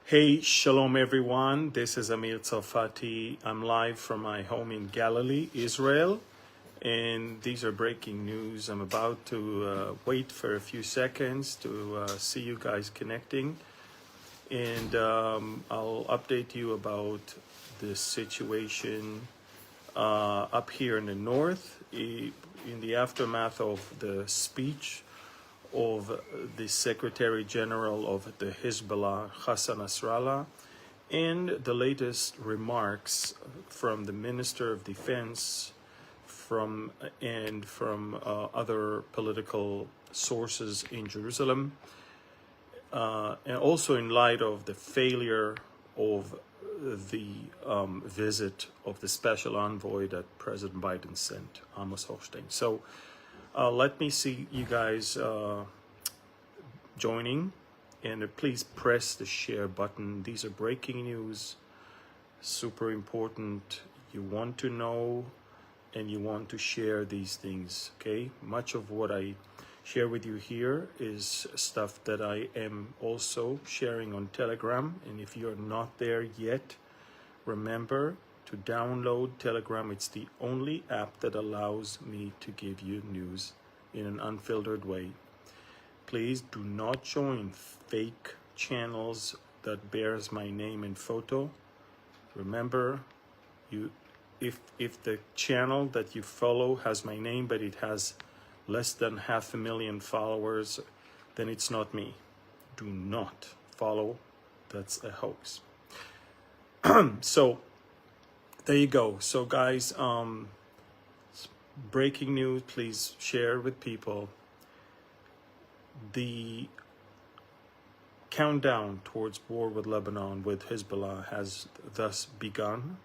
Hey, shalom everyone. This is Amir Tsarfati. I'm live from my home in Galilee, Israel. And these are breaking news. I'm about to wait for a few seconds to see you guys connecting. And I'll update you about the situation up here in the north in the aftermath of the speech of the Secretary General of the Hezbollah, Hassan Nasrallah, and the latest remarks from the Minister of Defense from other political sources in Jerusalem, and also in light of the failure of the visit of the special envoy that President Biden sent, Amos Hochstein. So let me see you guys joining, and please press the share button. These are breaking news, super important. You want to know and you want to share these things, okay? Much of what I share with you here is stuff that I am also sharing on Telegram, and if you're not there yet, remember to download Telegram. It's the only app that allows me to give you news in an unfiltered way. Please do not join fake channels that bears my name and photo. Remember, if the channel that you follow has my name but it has less than 500,000 followers, then it's not me. Do not follow. That's a hoax. So there you go. So guys, breaking news, please share with people. The countdown towards war with Lebanon, with Hezbollah, has thus begun.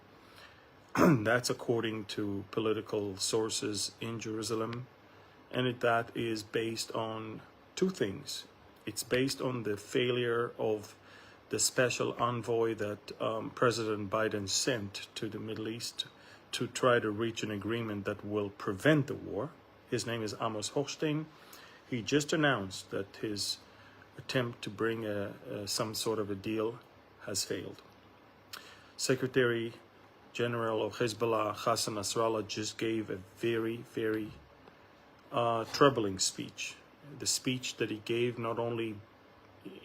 That's according to political sources in Jerusalem, and that is based on two things. It's based on the failure of the special envoy that President Biden sent to the Middle East to try to reach an agreement that will prevent the war. His name is Amos Hochstein. He just announced that his attempt to bring some sort of a deal has failed. Secretary General of Hezbollah, Hassan Nasrallah, just gave a very, very troubling speech. The speech that he gave, not only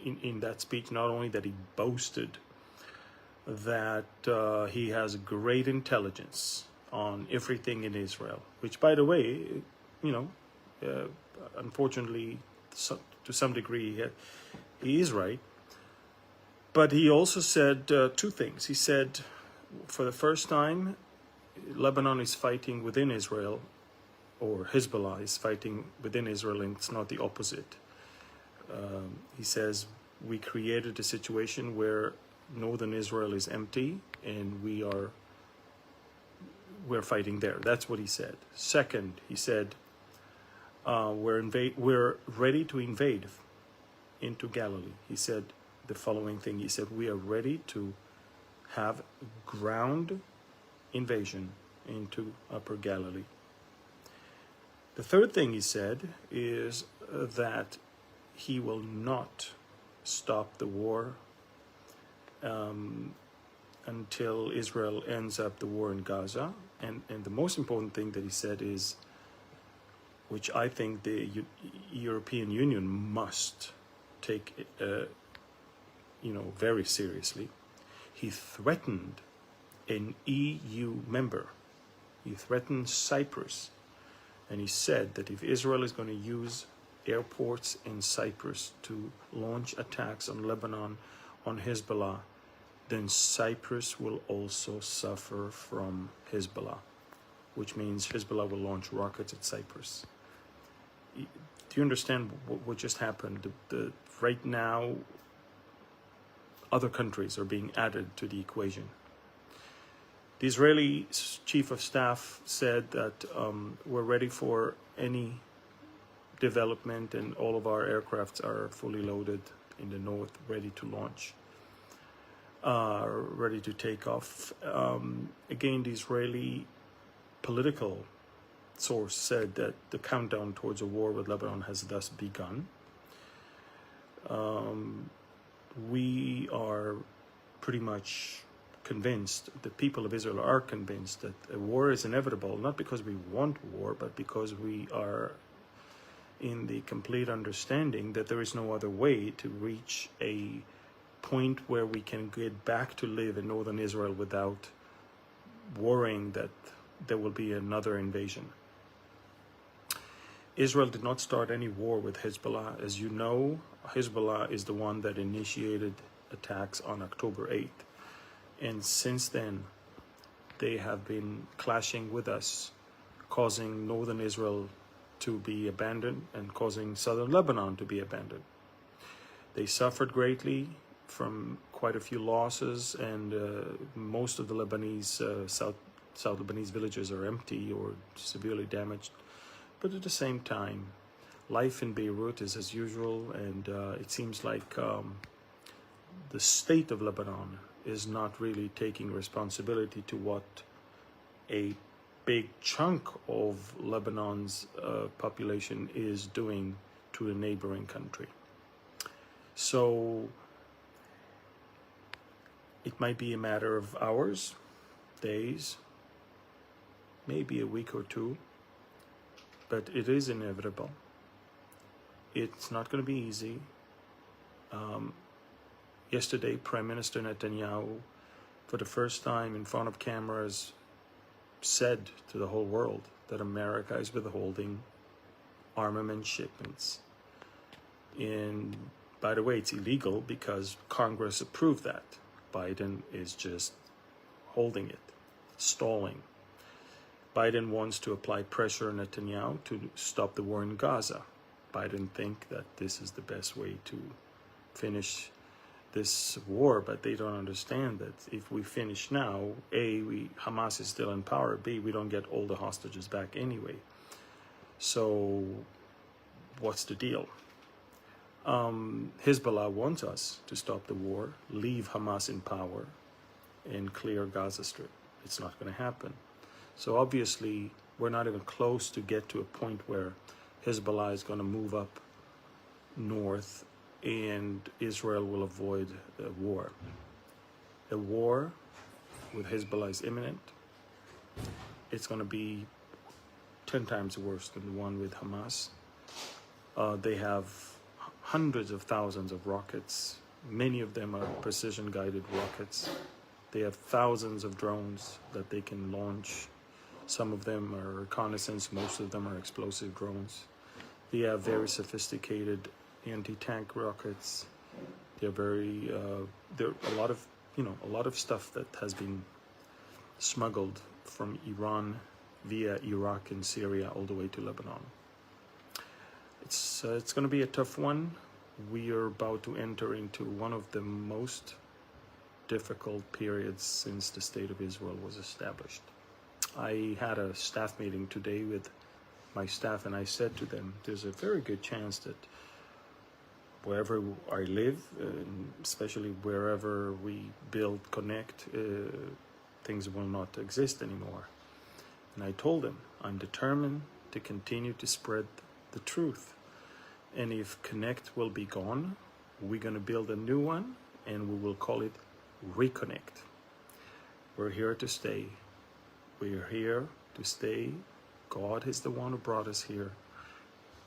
in that speech, not only that he boasted that he has great intelligence on everything in Israel, which, by the way, unfortunately, to some degree, he is right. But he also said two things. He said, for the first time, Lebanon is fighting within Israel, or Hezbollah is fighting within Israel, and it's not the opposite. He says, we created a situation where northern Israel is empty, and we're fighting there. That's what he said. Second, he said, we're ready to invade into Galilee. He said the following thing. He said, we are ready to have ground invasion into Upper Galilee. The third thing he said is that he will not stop the war until Israel ends up the war in Gaza. And the most important thing that he said is, which I think the European Union must take, very seriously. He threatened an EU member. He threatened Cyprus, and he said that if Israel is going to use airports in Cyprus to launch attacks on Lebanon, on Hezbollah, then Cyprus will also suffer from Hezbollah, which means Hezbollah will launch rockets at Cyprus. Do you understand what just happened? Right now, other countries are being added to the equation. The Israeli chief of staff said that we're ready for any development, and all of our aircrafts are fully loaded in the north, ready to launch, ready to take off. Again, the Israeli political source said that the countdown towards a war with Lebanon has thus begun. we are pretty much convinced, the people of Israel are convinced, that a war is inevitable, not because we want war, but because we are in the complete understanding that there is no other way to reach a point where we can get back to live in northern Israel without worrying that there will be another invasion. Israel did not start any war with Hezbollah. As you know, Hezbollah is the one that initiated attacks on October 8th. And since then, they have been clashing with us, causing northern Israel to be abandoned and causing southern Lebanon to be abandoned. They suffered greatly from quite a few losses, and most of the Lebanese, South Lebanese villages are empty or severely damaged. But at the same time, life in Beirut is as usual, and it seems like the state of Lebanon is not really taking responsibility to what a big chunk of Lebanon's population is doing to a neighboring country. So it might be a matter of hours, days, maybe a week or two, but it is inevitable. It's not going to be easy. Yesterday, Prime Minister Netanyahu, for the first time in front of cameras, said to the whole world that America is withholding armament shipments. And by the way, it's illegal because Congress approved that. Biden is just holding it, stalling. Biden wants to apply pressure on Netanyahu to stop the war in Gaza. Biden think that this is the best way to finish this war, but they don't understand that if we finish now, A, Hamas is still in power, B, we don't get all the hostages back anyway. So what's the deal? Hezbollah wants us to stop the war, leave Hamas in power, and clear Gaza Strip. It's not going to happen. So obviously, we're not even close to get to a point where Hezbollah is going to move up north and Israel will avoid a war. A war with Hezbollah is imminent. It's going to be 10 times worse than the one with Hamas. They have hundreds of thousands of rockets. Many of them are precision-guided rockets. They have thousands of drones that they can launch. Some of them are reconnaissance, most of them are explosive drones. They have very sophisticated anti-tank rockets. They're very, there are a lot of stuff that has been smuggled from Iran via Iraq and Syria all the way to Lebanon. It's going to be a tough one. We are about to enter into one of the most difficult periods since the State of Israel was established. I had a staff meeting today with my staff, and I said to them, there's a very good chance that wherever I live, especially wherever we build, connect, things will not exist anymore. And I told them, I'm determined to continue to spread the truth. And if Connect will be gone, we're going to build a new one, and we will call it Reconnect. We're here to stay. We're here to stay. God is the one who brought us here,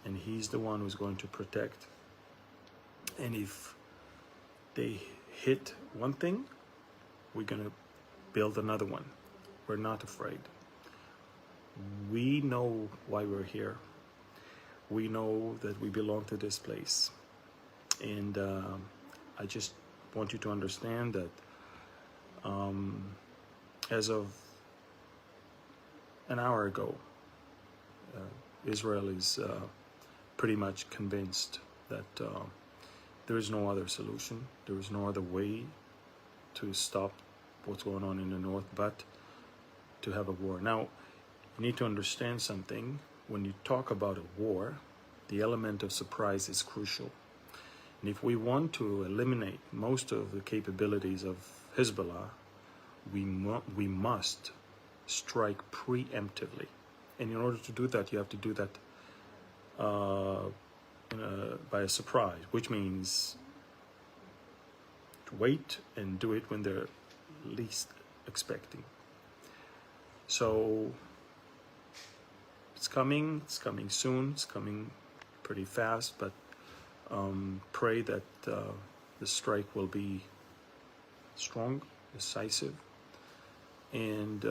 and He's the one who's going to protect. And if they hit one thing, we're going to build another one. We're not afraid. We know why we're here. We know that we belong to this place. And I just want you to understand that as of an hour ago, Israel is pretty much convinced that there is no other solution. There is no other way to stop what's going on in the north but to have a war. Now, you need to understand something. When you talk about a war, the element of surprise is crucial. And if we want to eliminate most of the capabilities of Hezbollah, we must strike preemptively. And in order to do that, you have to do that by a surprise, which means wait and do it when they're least expecting. So it's coming soon, it's coming pretty fast, but pray that the strike will be strong, decisive, and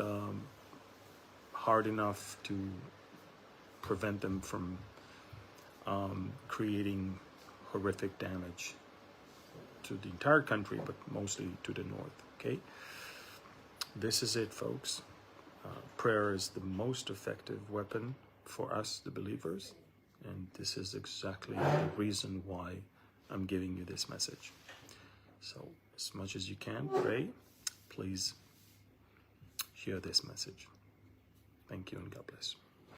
hard enough to prevent them from creating horrific damage to the entire country, but mostly to the north. Okay, this is it, folks. Prayer is the most effective weapon for us, the believers, and this is exactly the reason why I'm giving you this message. So, as much as you can, pray. Please hear this message. Thank you, and God bless.